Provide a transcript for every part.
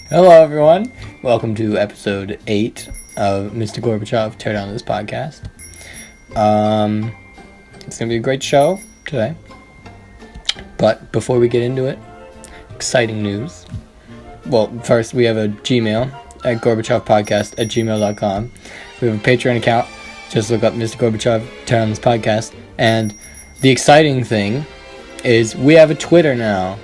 Hello, everyone. Welcome to episode 8 of Mr. Gorbachev Tear Down This Podcast. It's going to be a great show today. But before we get into it, exciting news. Well, first, we have a Gmail at GorbachevPodcast@gmail.com. We have a Patreon account. Just look up Mr. Gorbachev Tear Down This Podcast. And the exciting thing is we have a Twitter now.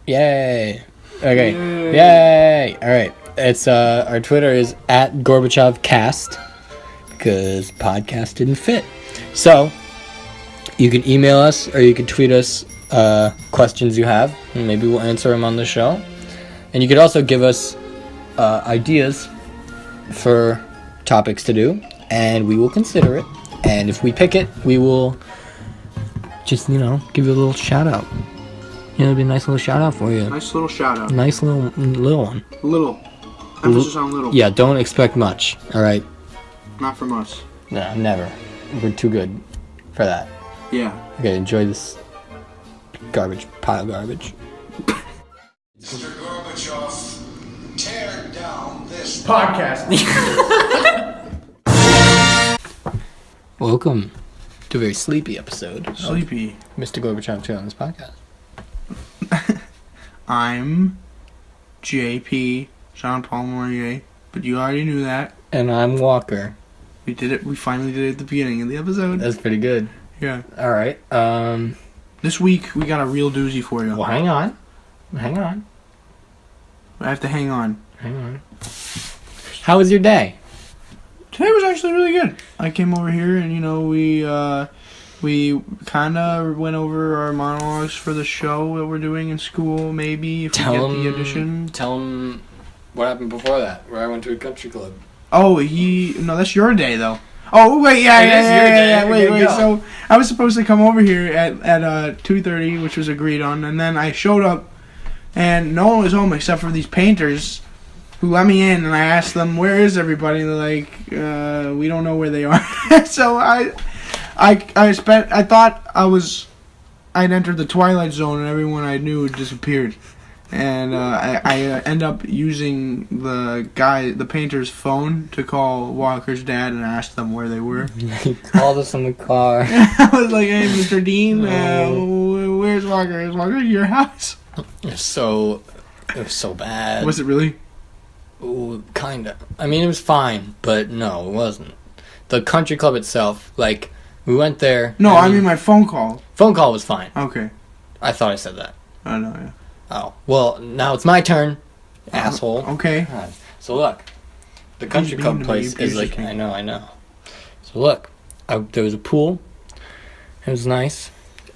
Yay. Okay. Yay. Alright. It's our Twitter is at GorbachevCast because podcast didn't fit. So you can email us or you can tweet us questions you have, and maybe we'll answer them on the show. And you could also give us ideas for topics to do, and we will consider it. And if we pick it, we will just, give you a little shout out. It'll be a nice little shout out for you. Nice little shout out. Nice little one. Little. Emphasis on little. Yeah, don't expect much. All right. Not from us. No, never. We're too good for that. Yeah. Okay, enjoy this pile of garbage. Mr. Gorbachev, tear down this Podcast. Welcome to a very sleepy episode. Sleepy. Mr. Gorbachev Tear Down This Podcast. I'm J.P. Jean-Paul Mourier, but you already knew that. And I'm Walker. We did it. We finally did it at the beginning of the episode. That's pretty good. Yeah. All right. This week we got a real doozy for you. Well, hang on. I have to hang on. How was your day? Today was actually really good. I came over here and we kind of went over our monologues for the show that we're doing in school. Maybe if we get the audition. Tell him what happened before that, where I went to a country club. Oh, no, that's your day though. Oh wait, yeah. Wait. So I was supposed to come over here at 2:30, which was agreed on, and then I showed up, and no one was home except for these painters, who let me in, and I asked them, "Where is everybody?" And they're like, "We don't know where they are." So I thought I'd entered the Twilight Zone, and everyone I knew had disappeared. And I end up using the painter's phone to call Walker's dad and ask them where they were. He called us in the car. I was like, "Hey, Mr. Dean, where's Walker? Is Walker at your house?" It was so bad. Was it really? Ooh, kinda. I mean, it was fine, but no, it wasn't. The country club itself, we went there. No, I mean my phone call. Phone call was fine. Okay. I thought I said that. I know, yeah. Oh, well, now it's my turn, asshole. Okay. Right. So look, the country club place is like, I know. So look, there was a pool. It was nice.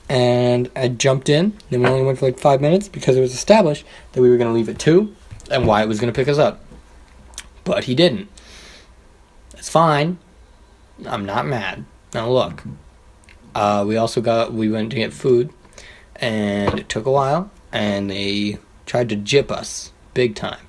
And I jumped in. Then we only went for 5 minutes because it was established that we were going to leave at 2 and Wyatt was going to pick us up. But he didn't. It's fine. I'm not mad. Now look, we went to get food and it took a while. And they tried to gyp us big time.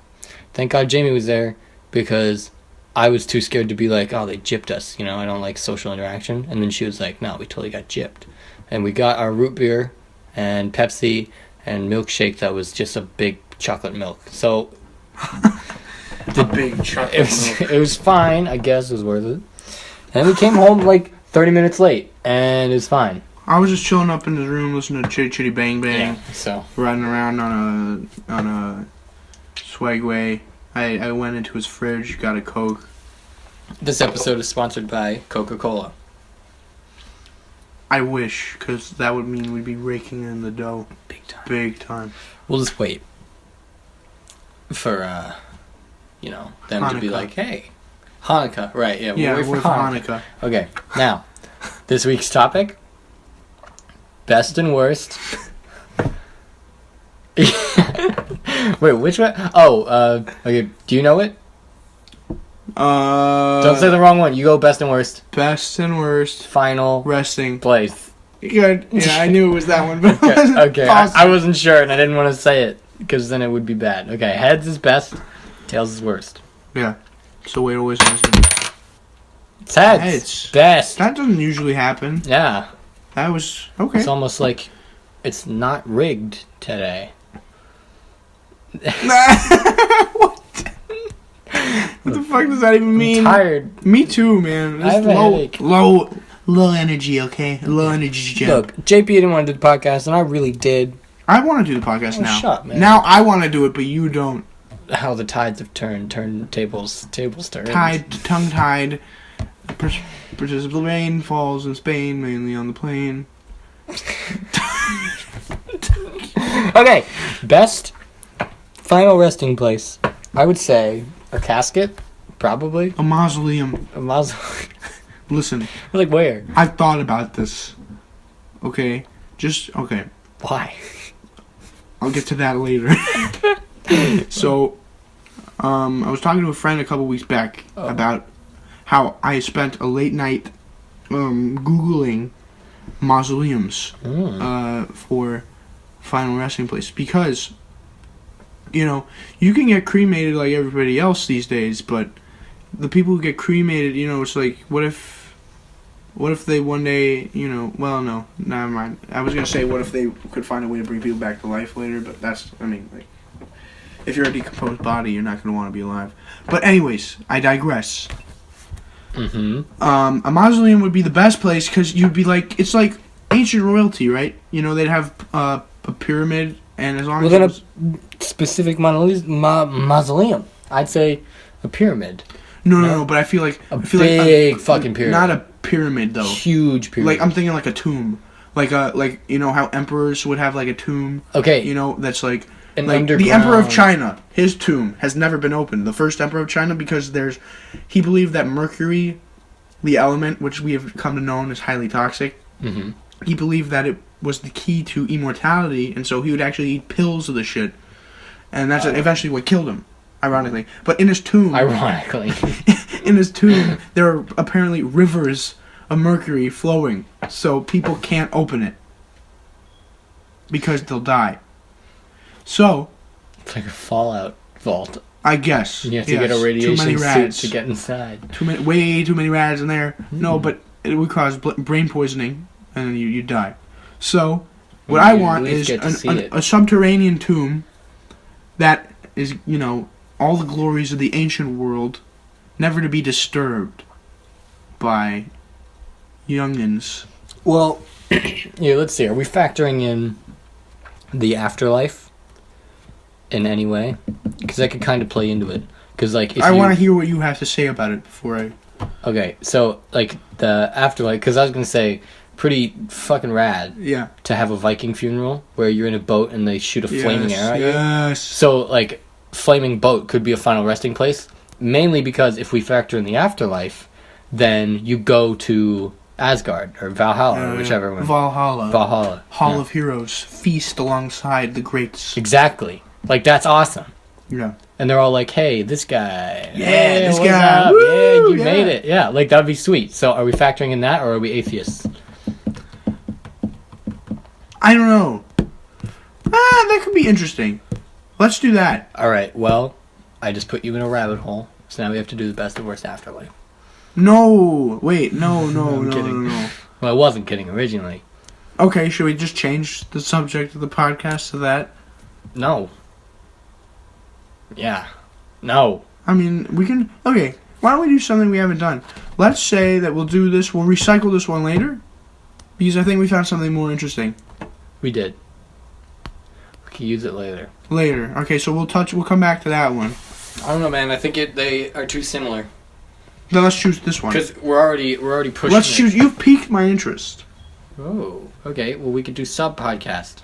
Thank God Jamie was there because I was too scared to be like, oh, they gypped us. I don't like social interaction. And then she was like, no, we totally got gypped. And we got our root beer and Pepsi and milkshake that was just a big chocolate milk. So a big chocolate milk. It was fine. I guess it was worth it. And we came home 30 minutes late. And it's fine. I was just chilling up in his room listening to Chitty Chitty Bang Bang. Yeah, so riding around on a Swagway. I went into his fridge, got a Coke. This episode is sponsored by Coca-Cola. I wish, because that would mean we'd be raking in the dough. Big time. We'll just wait for, them Hanukkah. to be like, hey, Hanukkah. Right, yeah. Yeah, we'll wait for Hanukkah. Okay, now, this week's topic, best and worst. Wait, which one? Oh, okay, do you know it? Don't say the wrong one. You go best and worst. Best and worst. Final. Resting. Place. Good. Yeah, I knew it was that one, but okay. I wasn't sure, and I didn't want to say it, because then it would be bad. Okay, heads is best, tails is worst. Yeah. So wait, always listen. It's heads. Best. That doesn't usually happen. Yeah. That was okay. It's almost like it's not rigged today. What? What the fuck does that even mean? I'm tired. Me too, man. I have a headache. Low energy, okay? Low energy job. Look, JP didn't want to do the podcast, and I really did. I want to do the podcast now. Shut up, man. Now I want to do it, but you don't. How the tides have turned tables turn. Tongue-tied. Precipitous rain falls in Spain, mainly on the plain. Okay, best final resting place. I would say a casket, probably. A mausoleum. A mausoleum. Listen. Like where? I've thought about this. Okay? Okay. Why? I'll get to that later. So, I was talking to a friend a couple weeks back about how I spent a late night Googling mausoleums for final resting place. Because, you can get cremated like everybody else these days, but the people who get cremated, it's like, what if they one day, well, no, never mind. I was going to say, what if they could find a way to bring people back to life later, but if you're a decomposed body, you're not going to want to be alive. But anyways, I digress. Mm-hmm. A mausoleum would be the best place, because you'd be like, it's like ancient royalty, right? They'd have a pyramid, and as long as then a specific mausoleum, I'd say a pyramid. No, but I feel like big fucking pyramid. Not a pyramid though. Huge pyramid. Like I'm thinking like a tomb, like how emperors would have like a tomb. Okay. That's like underground. The Emperor of China. His tomb has never been opened. The first Emperor of China, because he believed that mercury, the element which we have come to know is highly toxic. Mm-hmm. He believed that it was the key to immortality, and so he would actually eat pills of the shit, and that's eventually what killed him. Ironically. But in his tomb... in his tomb, there are apparently rivers of mercury flowing. So people can't open it. Because they'll die. So... It's like a Fallout vault. I guess. You have to get a radiation suit to get inside. Way too many rats in there. No, but it would cause brain poisoning. And then you die. So, what I want is a subterranean tomb that is, all the glories of the ancient world, never to be disturbed by youngins. Well, yeah, let's see. Are we factoring in the afterlife in any way? Because that could kind of play into it. Because I want to hear what you have to say about it before I... Okay, so, the afterlife, because I was going to say, pretty fucking rad. Yeah. To have a Viking funeral where you're in a boat and they shoot a flaming arrow at you. Yes. So, flaming boat could be a final resting place, mainly because if we factor in the afterlife, then you go to Asgard or Valhalla or whichever one. Valhalla. Hall of Heroes. Feast alongside the greats. Exactly. That's awesome. Yeah. And they're all like, hey, this guy. Yeah, this guy. Woo, yeah, you made it. Yeah, that'd be sweet. So are we factoring in that or are we atheists? I don't know. That could be interesting. Let's do that. All right. Well, I just put you in a rabbit hole, so now we have to do the best and worst afterlife. No. Wait. No. I'm kidding. No. Well, I wasn't kidding originally. Okay. Should we just change the subject of the podcast to that? No. Yeah. No. I mean, we can. Okay. Why don't we do something we haven't done? Let's say that we'll do this. We'll recycle this one later, because I think we found something more interesting. We did. We can use it later. Later. Okay, so we'll come back to that one. I don't know, man. I think they are too similar. Then let's choose this one. Because we're already pushing. Let's choose. You've piqued my interest. Oh, okay. Well, we could do sub-podcast.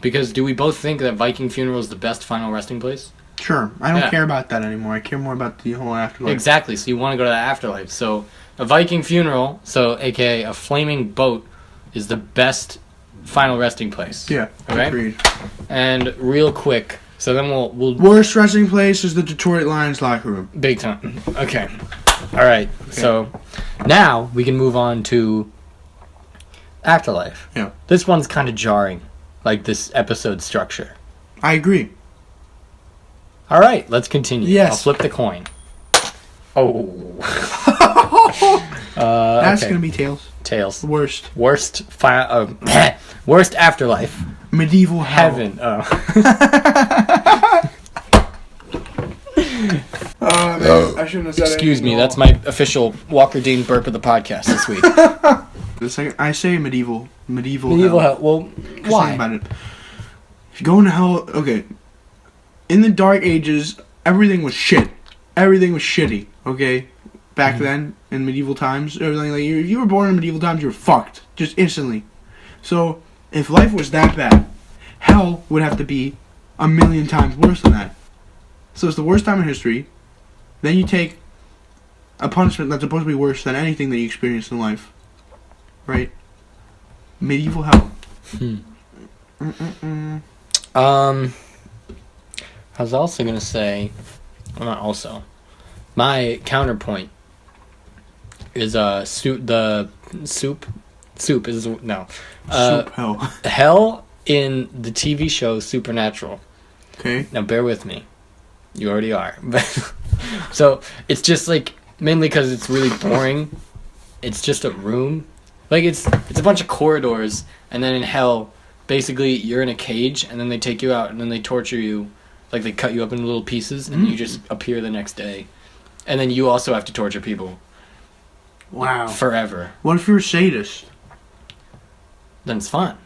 Because do we both think that Viking funeral is the best final resting place? Sure. I don't care about that anymore. I care more about the whole afterlife. Exactly. So you want to go to the afterlife. So a Viking funeral, so a.k.a. a flaming boat, is the best final resting place. Yeah. Okay? Agreed. And real quick, so then we'll... Worst resting place is the Detroit Lions locker room. Big time. Okay. All right. Okay. So now we can move on to afterlife. Yeah. This one's kind of jarring, this episode structure. I agree. All right. Let's continue. Yes. I'll flip the coin. Oh. That's going to be tails. Tails. Worst. Worst afterlife. Medieval hell. Heaven. Oh. Oh, man. I shouldn't have said Excuse me, anything that's at all. my official Walker Dean burp of the podcast this week. The second I say medieval Medieval hell. Well, why? Think about it. If you go into hell, okay. In the Dark Ages, everything was shit. Everything was shitty. Okay, back then in medieval times, everything like if you were born in medieval times, you were fucked just instantly. So if life was that bad, hell would have to be 1,000,000 times worse than that. So it's the worst time in history. Then you take a punishment that's supposed to be worse than anything that you experienced in life. Right? Medieval hell. I was also gonna say, well, not also. My counterpoint is soup. The soup is no. Soup hell. Hell in the TV show Supernatural. Okay. Now bear with me. You already are. So it's just like mainly because it's really boring. It's just a room. Like it's a bunch of corridors, and then in hell, basically you're in a cage, and then they take you out, and then they torture you. Like they cut you up into little pieces, and you just appear the next day, and then you also have to torture people. Wow. Forever. What if you're a sadist? Then it's fun.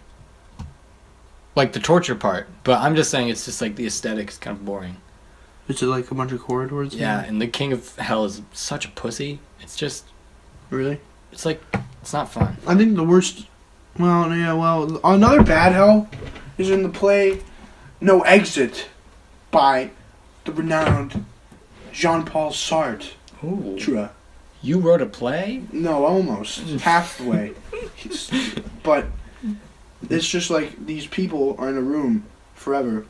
Like the torture part, but I'm just saying it's just like the aesthetic is kind of boring. Is it like a bunch of corridors? Yeah, and the king of hell is such a pussy. It's just Really? it's like it's not fun. I think the worst. Well, yeah. Well, another bad hell is in the play No Exit by the renowned Jean-Paul Sartre. Ooh. Tra. You wrote a play? No, almost halfway. But it's just like these people are in a room forever,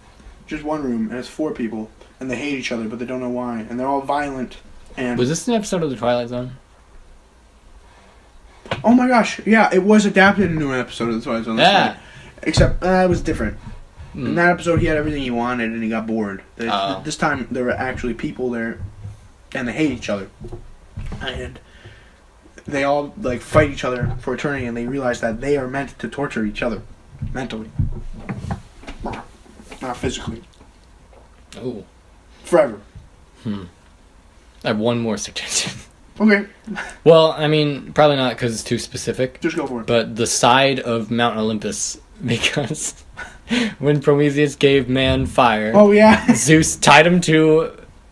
just one room, and it's 4 people, and they hate each other, but they don't know why, and they're all violent. And Was this an episode of The Twilight Zone? oh my gosh, yeah, it was adapted into an episode of The Twilight Zone. That's Yeah. right. Except it was different. In Mm. that episode, he had everything he wanted, and he got bored. Oh. This time, there were actually people there, and they hate each other, and they all like fight each other for eternity, and they realize that they are meant to torture each other mentally, not physically, Ooh. forever. I have one more suggestion. Okay, Well, I mean, probably not because it's too specific, just go for it. but the side of Mount Olympus, because when Prometheus gave man fire, Oh yeah, Zeus tied him to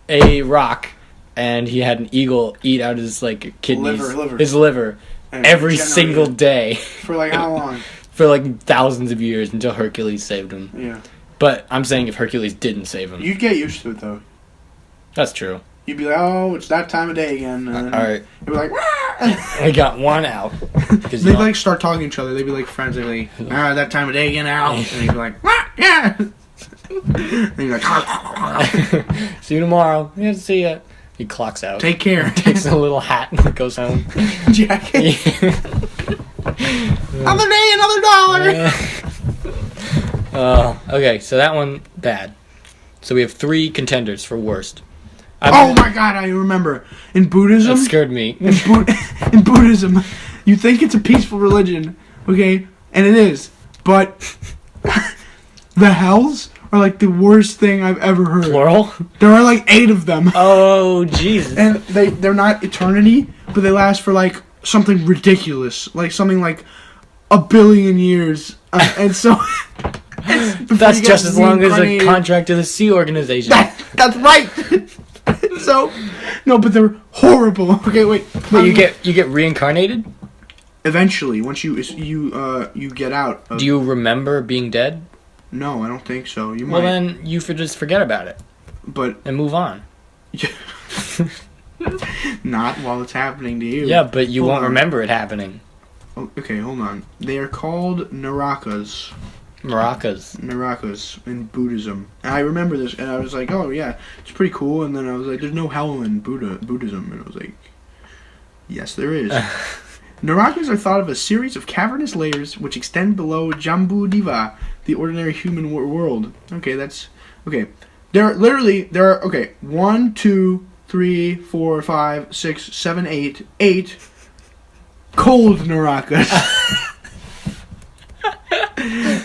a rock, and he had an eagle eat out his like kidneys, Liver. his liver, And every regenerate single it. day For like how long? for like thousands of years until Hercules saved him. Yeah, But I'm saying if Hercules didn't save him, you'd get used to it though. that's true. You'd be like, oh, it's that time of day again. And then All right, you'd be like, "Wah!" we got one out. 'Cause, They'd you know, like start talking to each other. They'd be like friends. They'd be like, that time of day again, Al. And he'd be like, "Wah! Yeah. And you're like, see you tomorrow. Yeah, see ya. He clocks out. take care. Takes a little hat and goes home. Jacket. Another day, another dollar. Okay, so that one bad. So we have 3 contenders for worst. Oh my god, I remember. In Buddhism, That scared me. in Buddhism, you think it's a peaceful religion, okay? And it is. But the hells are like the worst thing I've ever heard. Plural? There are like 8 of them. Oh, Jesus. And they're not eternity, but they last for like something ridiculous. Like something like 1 billion years. And so... That's just as long as a contract to the Sea Organization. That's right. So, no, but they're horrible. Okay, wait. But you get reincarnated? Eventually, once you get out. Do you remember being dead? No, I don't think so. You Well, might. then you just forget about it But and move on. not while it's happening to you. Yeah, but you Hold won't on. remember it happening. Oh, okay, hold on. They are called Narakas. Narakas in Buddhism. And I remember this, and I was like, oh yeah, it's pretty cool. And then I was like, there's no hell in Buddhism. And I was like, yes, there is. Narakas are thought of as a series of cavernous layers which extend below Jambu-Diva, the ordinary human world. Okay, that's... Okay. There are... Okay, 1, 2, 3, 4, 5, 6, 7, 8. 8 Cold Narakas.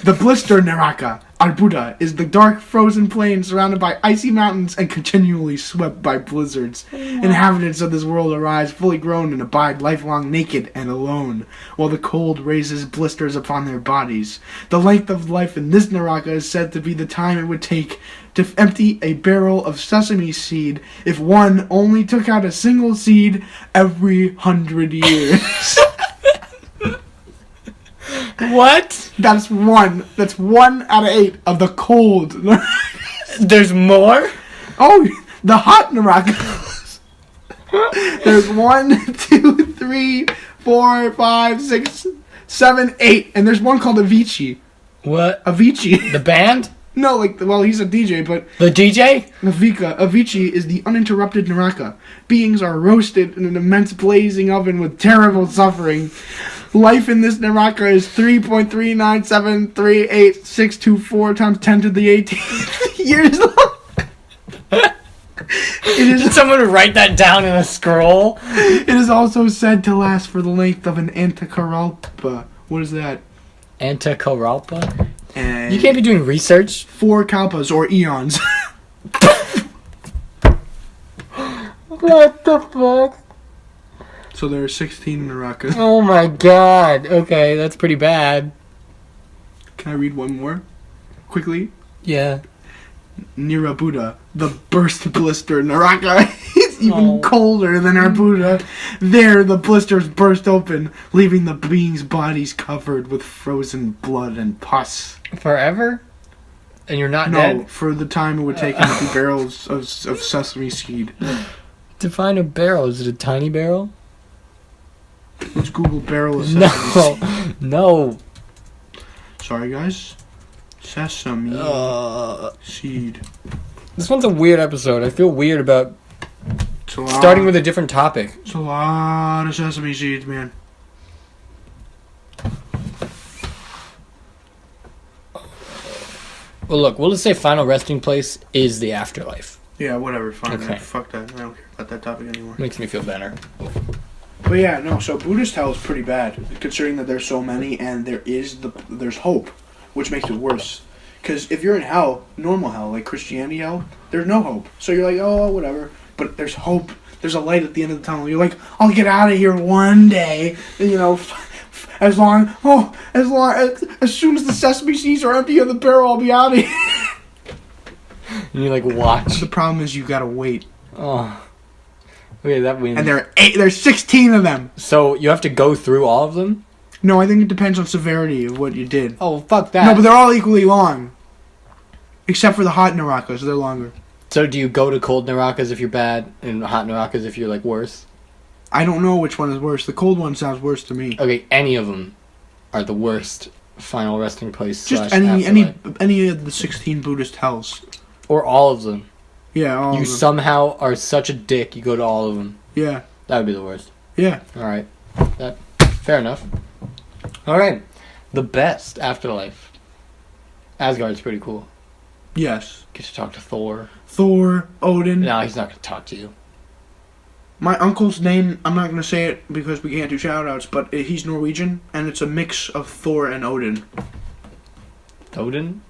The blister Naraka, Arbuda, is the dark frozen plain surrounded by icy mountains and continually swept by blizzards. Inhabitants of this world arise fully grown and abide lifelong naked and alone, while the cold raises blisters upon their bodies. The length of life in this Naraka is said to be the time it would take to empty a barrel of sesame seed if one only took out a single seed every 100 years. What? That's one. That's 1 out of 8 of the cold. There's more? Oh, the hot Narakas. There's 1, 2, 3, 4, 5, 6, 7, 8, and there's one called Avicii. What? Avicii. The band? No, he's a DJ, but The DJ? Avicii is the uninterrupted Naraka. Beings are roasted in an immense blazing oven with terrible suffering. Life in this Naraka is 3.39738,624 times 10 to the 18th years long. Did someone write that down in a scroll? It is also said to last for the length of an Antakaralpa. What is that? Antakaralpa? And You can't be doing research. 4 kalpas or eons. What the fuck? So there are 16 Narakas. Oh my god. Okay, that's pretty bad. Can I read one more? Quickly. Yeah. Nirabuda, the burst blister Naraka. It's even colder than our Buddha. There, the blisters burst open, leaving the beings' bodies covered with frozen blood and pus. Forever? And you're not No, dead? for the time it would take empty barrels of sesame seed. Define a barrel. Is it a tiny barrel? Let's Google barrel of sesame seed. No. Sorry, guys. Sesame seed. This one's a weird episode. I feel weird about starting with a different topic. It's a lot of sesame seeds, man. Well, look, we'll just say final resting place is the afterlife. Yeah, whatever. Fine. Okay. Fuck that. I don't care about that topic anymore. Makes me feel better. But yeah, no. So Buddhist hell is pretty bad, considering that there's so many, and there's hope, which makes it worse. Because if you're in hell, normal hell, like Christianity hell, there's no hope. So you're like, oh, whatever. But there's hope. There's a light at the end of the tunnel. You're like, I'll get out of here one day. And, as soon as the sesame seeds are empty in the barrel, I'll be out of here. And you like watch. The problem is you gotta wait. Oh. Okay, that wins. And there's 16 of them. So you have to go through all of them? No, I think it depends on severity of what you did. Oh, fuck that. No, but they're all equally long. Except for the hot Narakas, they're longer. So do you go to cold Narakas if you're bad, and hot Narakas if you're like worse? I don't know which one is worse. The cold one sounds worse to me. Okay, any of them are the worst final resting place. Just / afterlife. any of the 16 Buddhist hells. Or all of them. Yeah, all You of them. somehow are such a dick, you go to all of them. Yeah. That would be the worst. Yeah. Alright. Fair enough. Alright. The best afterlife. Asgard's pretty cool. Yes. Get to talk to Thor. Thor, Odin. No, he's not going to talk to you. My uncle's name, I'm not going to say it because we can't do shout-outs, but he's Norwegian, and it's a mix of Thor and Odin. Odin?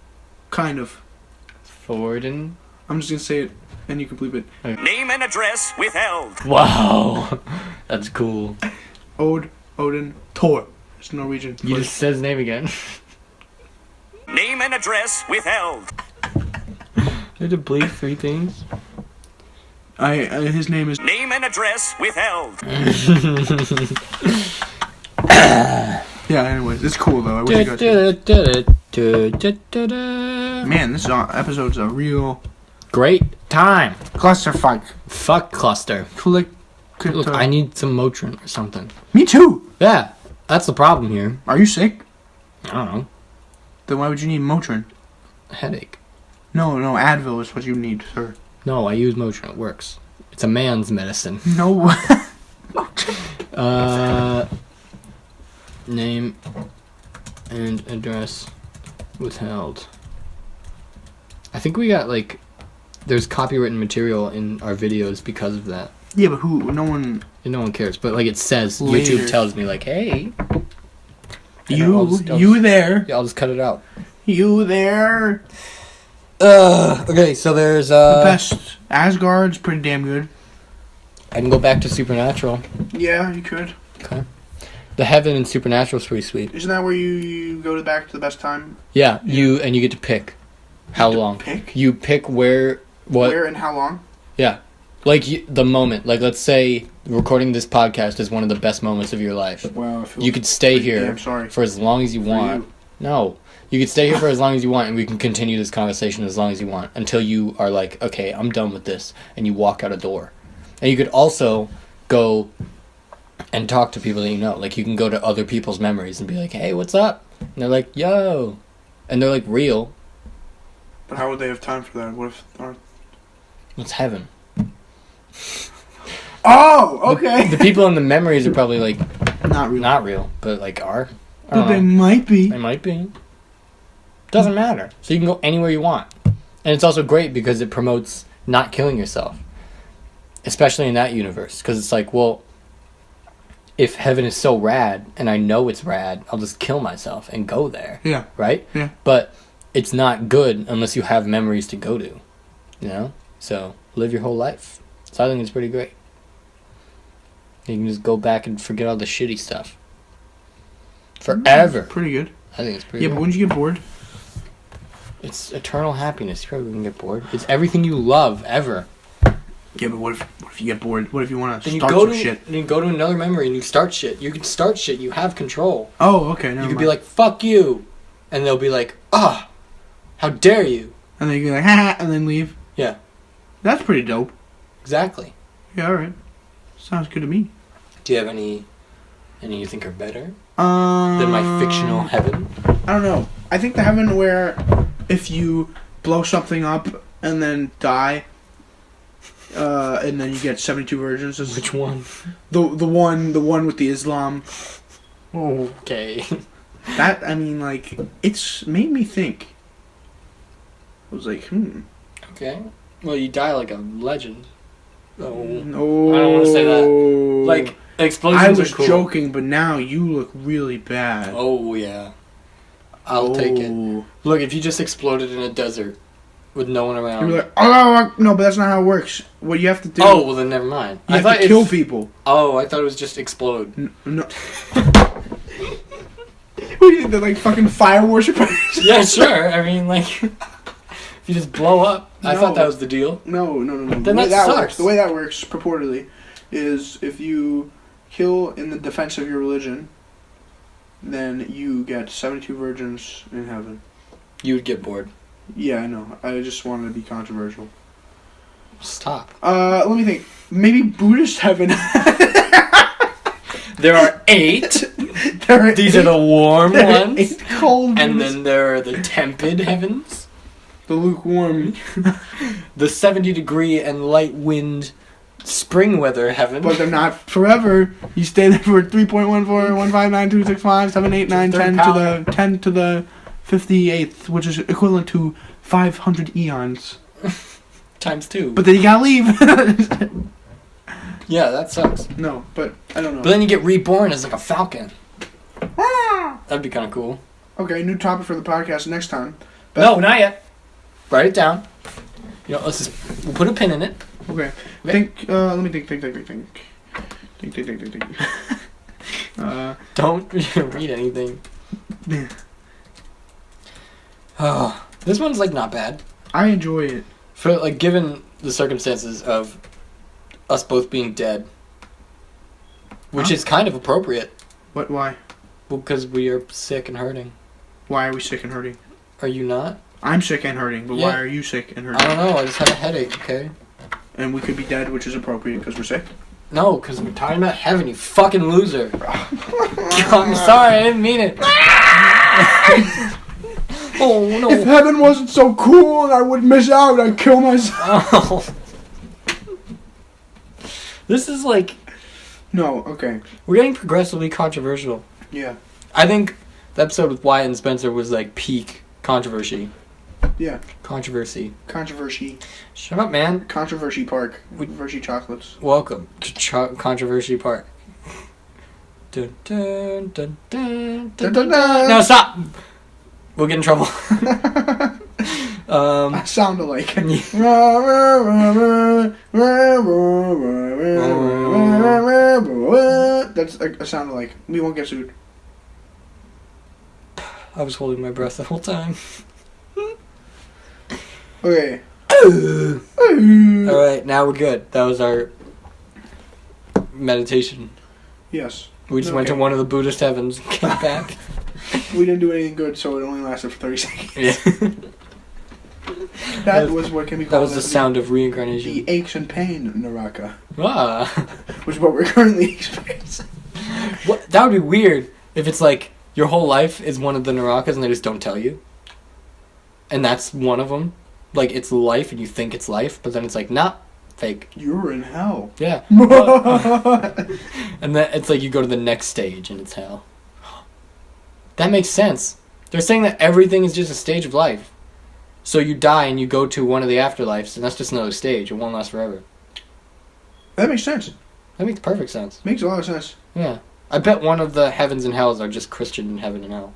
Kind of. Thorden? I'm just going to say it, and you can bleep it. Okay. Name and address withheld. Wow. That's cool. Odin, Thor. It's Norwegian. You just said his name again. Name and address withheld. You had to bleep 3 things? His name is... Name and address withheld. Yeah, anyways, it's cool though. I wish you guys could. Man, this episode's a real great time. clusterfuck. Fuck cluster. Click. Look, I need some Motrin or something. Me too. Yeah, that's the problem here. Are you sick? I don't know. Then why would you need Motrin? Headache. No, Advil is what you need, sir. No, I use Motrin. It works. It's a man's medicine. No. Name and address withheld. I think we got there's copywritten material in our videos because of that. Yeah, but who? No one. No one cares. But like it says, Later. YouTube tells me like, hey, You there? Yeah, I'll just cut it out. You there? Okay, so there's The best. Asgard's pretty damn good. I can go back to Supernatural. Yeah, you could. Okay. The Heaven in Supernatural is pretty sweet. Isn't that where you go back to the best time? Yeah, you get to pick how long. Pick? You pick what Where and how long? Yeah. Like the moment. Like let's say recording this podcast is one of the best moments of your life. Wow, You could stay here for as long as you want. No. You could stay here for as long as you want and we can continue this conversation as long as you want until you are like, okay, I'm done with this, and you walk out a door. And you could also go and talk to people that you know. Like you can go to other people's memories and be like, hey, what's up? And they're like, yo. And they're like real. But how would they have time for that? What if... It's heaven. Oh, okay. The people in the memories are probably like Not real. but like are. But they might be. They might be. Doesn't matter. So you can go anywhere you want. And it's also great because it promotes not killing yourself. Especially in that universe. Because it's like, well, if heaven is so rad and I know it's rad, I'll just kill myself and go there. Yeah. Right? Yeah. But it's not good unless you have memories to go to. You know? So live your whole life. So I think it's pretty great. You can just go back and forget all the shitty stuff. Forever. Pretty good. I think it's pretty Yeah, good. but wouldn't you get bored? It's eternal happiness. You probably wouldn't get bored. It's everything you love ever. Yeah, but what if you get bored? What if you want to Then start some shit? Then you go to another memory and you start shit. You can start shit. You have control. Oh, okay. You could be like, fuck you. And they'll be like, ah, how dare you. And then you can be like, ha, and then leave. Yeah. That's pretty dope. Exactly. Yeah, alright. Sounds good to me. Do you have any you think are better than my fictional heaven? I don't know. I think the heaven where if you blow something up and then die, and then you get 72 virgins. Which one? The one with the Islam. Okay. That, I mean, like, it's made me think. I was like, Okay. Well, you die like a legend. Oh. No. I don't want to say that. Like, explosions I was are cool. joking, but now you look really bad. Oh, yeah. I'll take it. Look, if you just exploded in a desert with no one around. You're like, oh, no, but that's not how it works. What you have to do... Oh, well then never mind. You have to kill people. Oh, I thought it was just explode. No. What do you think, they're like fucking fire worshippers? Yeah, sure. I mean, like, if you just blow up. I thought that was the deal. No. Then that sucks. The way that works, purportedly, is if you kill in the defense of your religion, then you get 72 virgins in heaven. You would get bored. Yeah, I know. I just wanted to be controversial. Stop. Let me think. Maybe Buddhist heaven. There are 8. These are the warm ones. 8 cold and Buddhist. then there are the tempered heavens. The lukewarm. The 70-degree and light wind spring weather heaven. But they're not forever. You stay there for 3.141592657891 to the 10 to the 58th, which is equivalent to 500 eons. Times 2. But then you gotta leave. Yeah, that sucks. No, but I don't know. But then you get reborn as like a falcon. That'd be kind of cool. Okay, new topic for the podcast next time. No, not yet. Write it down. You know, we'll put a pin in it. Okay. Think. Let me think. Think. Don't read anything. Yeah. Oh, this one's like not bad. I enjoy it. For like, given the circumstances of us both being dead, which is kind of appropriate. What? Why? Well, because we are sick and hurting. Why are we sick and hurting? Are you not? I'm sick and hurting, but Yeah. why are you sick and hurting? I don't know. I just had a headache. Okay. And we could be dead, which is appropriate because we're sick. No, because we're talking about heaven. You fucking loser. I'm sorry. I didn't mean it. Oh no. If heaven wasn't so cool and I would miss out, I'd kill myself. Oh. This is like... No, okay. We're getting progressively controversial. Yeah. I think the episode with Wyatt and Spencer was like peak controversy. Yeah. Controversy. Controversy. Shut up, man. Controversy Park. Controversy chocolates. Welcome to Controversy Park. Dun, dun, dun, dun, dun, dun, dun. No, stop! We'll get in trouble. I sound alike. That's a sound alike. We won't get sued. I was holding my breath the whole time. Okay. Alright, now we're good. That was our meditation. Yes. We just went to one of the Buddhist heavens and came back. We didn't do anything good, so it only lasted for 30 seconds. Yeah. That was what can be called. That was the sound of reincarnation. The aches and pain Naraka. Ah. Which is what we're currently experiencing. What? That would be weird if it's like your whole life is one of the Narakas and they just don't tell you. And that's one of them. Like, it's life and you think it's life, but then it's like, nah, fake. You're in hell. Yeah. And then it's like you go to the next stage and it's hell. That makes sense. They're saying that everything is just a stage of life. So you die and you go to one of the afterlives, and that's just another stage. It won't last forever. That makes sense. That makes perfect sense. Makes a lot of sense. Yeah. I bet one of the heavens and hells are just Christian heaven and hell.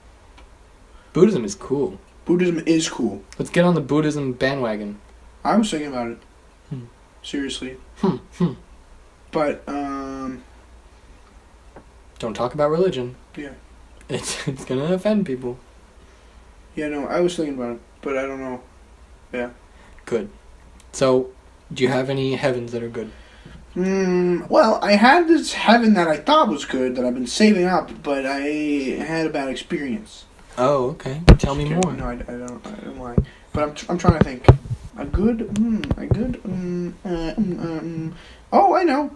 Buddhism is cool. Buddhism is cool. Let's get on the Buddhism bandwagon. I was thinking about it. Seriously. But, Don't talk about religion. Yeah. It's gonna offend people. Yeah, no, I was thinking about it, but I don't know. Yeah. Good. So, do you have any heavens that are good? Well, I had this heaven that I thought was good that I've been saving up, but I had a bad experience. Oh, okay. Tell me more. No, I don't lie. But I'm trying to think. A good. Oh, I know.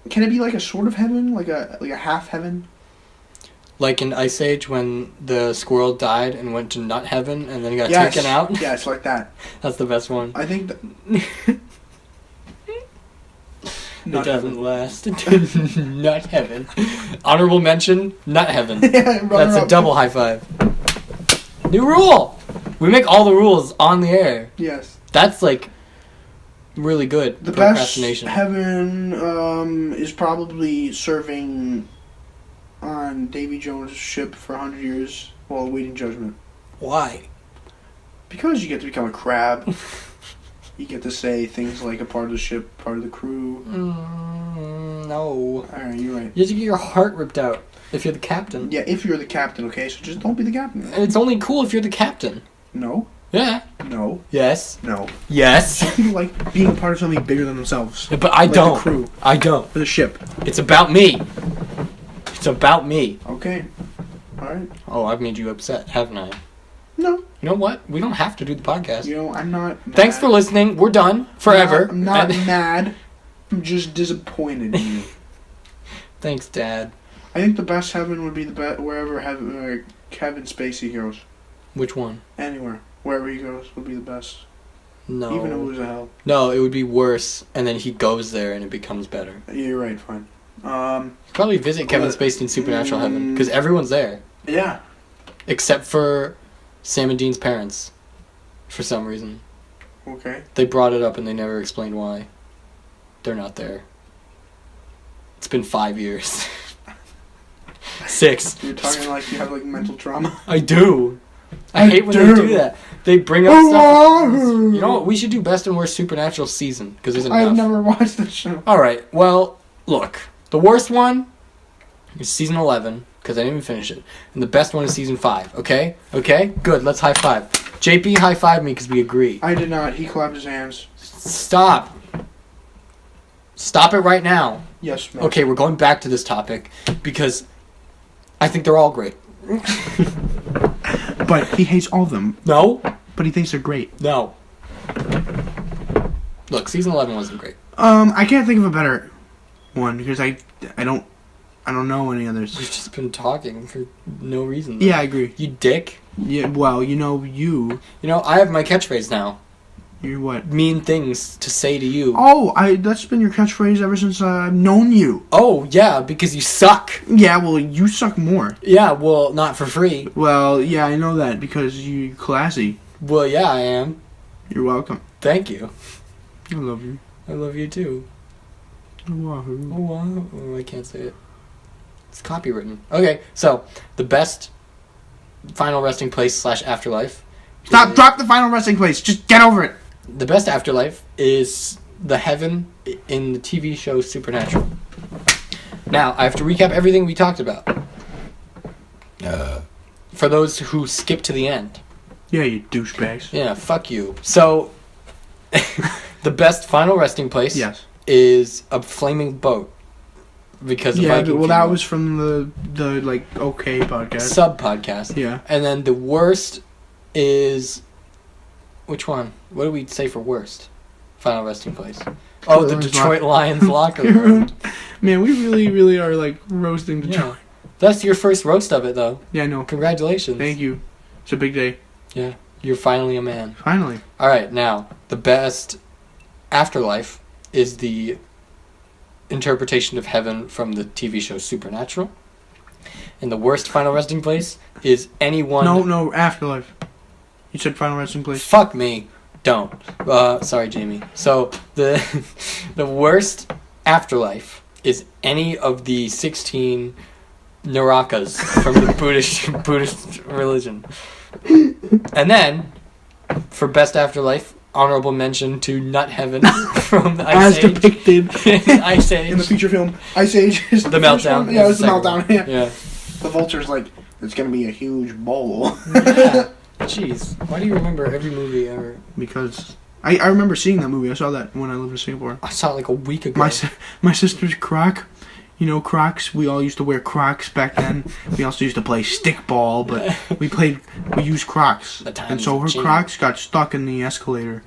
Can it be like a sort of heaven, like a half heaven? Like in Ice Age when the squirrel died and went to nut heaven and then he got Yes. taken out? Yeah, it's like that. That's the best one. I think that. It doesn't last. Nut heaven. Honorable mention, nut heaven. Yeah, That's a double high five. New rule! We make all the rules on the air. Yes. That's like really good. The best Procrastination. heaven is probably serving on Davy Jones' ship for 100 years while awaiting judgment. Why? Because you get to become a crab. You get to say things like a part of the ship, part of the crew. No. Alright, you're right. You have to get your heart ripped out if you're the captain. Yeah, if you're the captain, okay? So just don't be the captain. And it's only cool if you're the captain. No. Yeah. No. Yes. No. Yes. Some people like being a part of something bigger than themselves. But I Like don't. the crew. I don't. For the ship. It's about me. It's about me. Okay. Alright. Oh, I've made you upset, haven't I? No. You know what? We don't have to do the podcast. You know, I'm not mad. Thanks for listening. We're done forever. I'm not mad. I'm just disappointed in you. Thanks, Dad. I think the best heaven would be the best wherever Kevin Spacey goes. Which one? Anywhere. Wherever he goes would be the best. No. Even if it was a hell. No, it would be worse, and then he goes there and it becomes better. You're right, fine. Probably visit Kevin Spacey in Supernatural Heaven, because everyone's there. Yeah. Except for Sam and Dean's parents. For some reason. Okay. They brought it up and they never explained why. They're not there. It's been 5 years. 6. You're talking like you have like mental trauma. I do. I hate when they do that. They bring up stuff. You know what? We should do best and worst Supernatural season, because there's enough. I've never watched the show. Alright, well, look. The worst one is season 11, because I didn't even finish it. And the best one is season 5, okay? Okay? Good, let's high five. JP high five me because we agree. I did not. He clapped his hands. Stop. Stop it right now. Yes, ma'am. Okay, we're going back to this topic because I think they're all great. But he hates all of them. No? But he thinks they're great. No. Look, season 11 wasn't great. I can't think of a better one because I don't know any others. We've just been talking for no reason. Yeah, I agree. You dick. Yeah, well, you know, You know, I have my catchphrase now. you're what? Mean things to say to you. Oh, that's been your catchphrase ever since I've known you. Oh, yeah, because you suck. Yeah, well, you suck more. Yeah, well, not for free. Well, yeah, I know that because you're classy. Well, yeah, I am. You're welcome. Thank you. I love you. I love you too. Wahoo. Oh, wow. Oh, I can't say it. It's copywritten. Okay, so the best final resting place / afterlife. Stop! Drop the final resting place. Just get over it. The best afterlife is the heaven in the TV show Supernatural. Now, I have to recap everything we talked about. For those who skip to the end. Yeah, you douchebags. Yeah, fuck you. So, the best final resting place is a flaming boat. Because of Viking well, funeral. that was from the like okay podcast. Sub podcast. Yeah. And then the worst is which one? What do we say for worst? Final resting place. Oh, the Detroit Lions locker room. Man, we really are like roasting Detroit. Yeah. That's your first roast of it, though. Yeah, I know. Congratulations. Thank you. It's a big day. Yeah. You're finally a man. Finally. All right, now the best afterlife is the interpretation of heaven from the TV show Supernatural. And the worst final resting place is anyone... No, afterlife. You said final resting place. Fuck me. Don't. Sorry, Jamie. So, the worst afterlife is any of the 16 Narakas from the Buddhist religion. And then, for best afterlife, honorable mention to Nut Heaven from the Ice Age. As depicted Ice Age. in the feature film. Ice Age is the meltdown. Yeah, it's the meltdown. Yeah. The vulture's like, it's going to be a huge bowl. Yeah. Jeez. Why do you remember every movie ever? Because I remember seeing that movie. I saw that when I lived in Singapore. I saw it like a week ago. My sister's Croc. You know Crocs? We all used to wear Crocs back then. We also used to play stickball, but we used Crocs. And so her Crocs got stuck in the escalator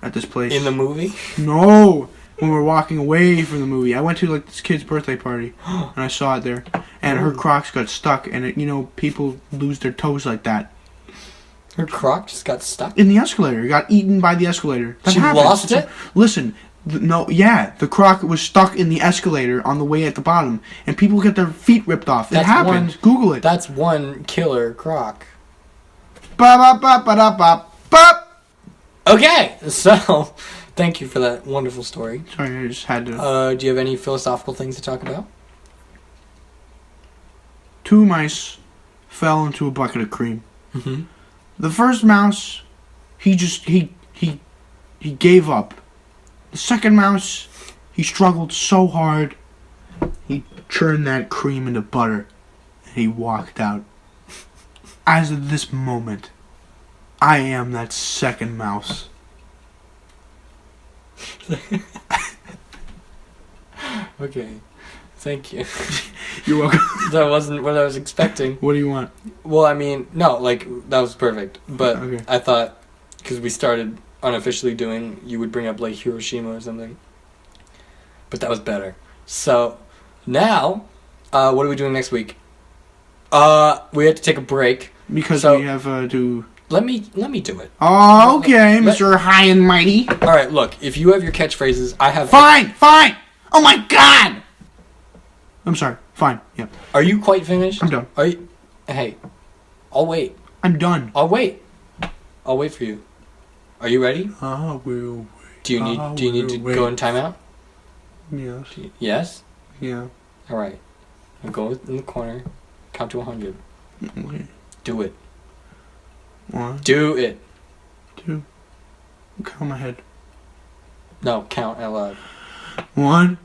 at this place. In the movie? No! When we were walking away from the movie. I went to like this kid's birthday party, and I saw it there. And her Crocs got stuck, and people lose their toes like that. Her Croc just got stuck? In the escalator. It got eaten by the escalator. She lost it? Listen... the Croc was stuck in the escalator on the way at the bottom, and people get their feet ripped off. It happens. Google it. That's one killer Croc. Okay, so thank you for that wonderful story. Sorry, I just had to. Do you have any philosophical things to talk about? 2 mice fell into a bucket of cream. Mm-hmm. The first mouse, he gave up. The second mouse, he struggled so hard, he churned that cream into butter, and he walked out. As of this moment, I am that second mouse. Okay, thank you. You're welcome. That wasn't what I was expecting. What do you want? Well, I mean, no, like, that was perfect. But okay. I thought, because we started unofficially doing, you would bring up like Hiroshima or something, but that was better. So now what are we doing next week? We had to take a break because we have to let me do it. Oh, okay, Mr. High and Mighty. All right, look, if you have your catchphrases, I have fine. Oh my god, I'm sorry. Fine. Yep. Are you quite finished? I'm done. Are you? Hey, I'll wait. I'm done. I'll wait for you. Are you ready? I will wait. Do you need to go in timeout? Yes. Yes? Yeah. All right. I'll go in the corner. Count to 100. Okay. Do it. 1. Do it. 2. Count my head. No, count out loud. 1,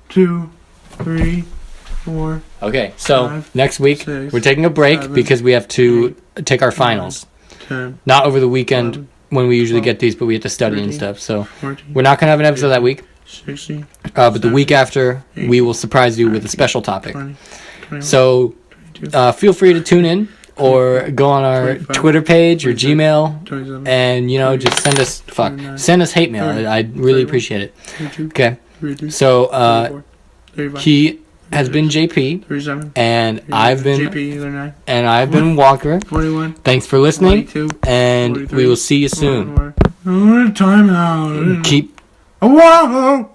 2, 3, 4. Okay, so 5, next week 6, we're taking a break 7, because we have to take our finals. 10. Not over the weekend 11, when we usually 12, get these, but we have to study 13, and stuff. So 14, we're not gonna have an episode that week. 16. But the week after, 18, we will surprise you with a special topic. 20, 21, So 22, feel free to tune in or go on our 25, Twitter page or 26, Gmail 27, and just send us hate mail. 30, I'd really 31, appreciate it. 32, Okay. 33, So 34, 35, he has been JP 37, and I've been JP, 39, and I've been Walker. 41. Thanks for listening 42, and 43, we will see you soon. Time out. Keep Whoa!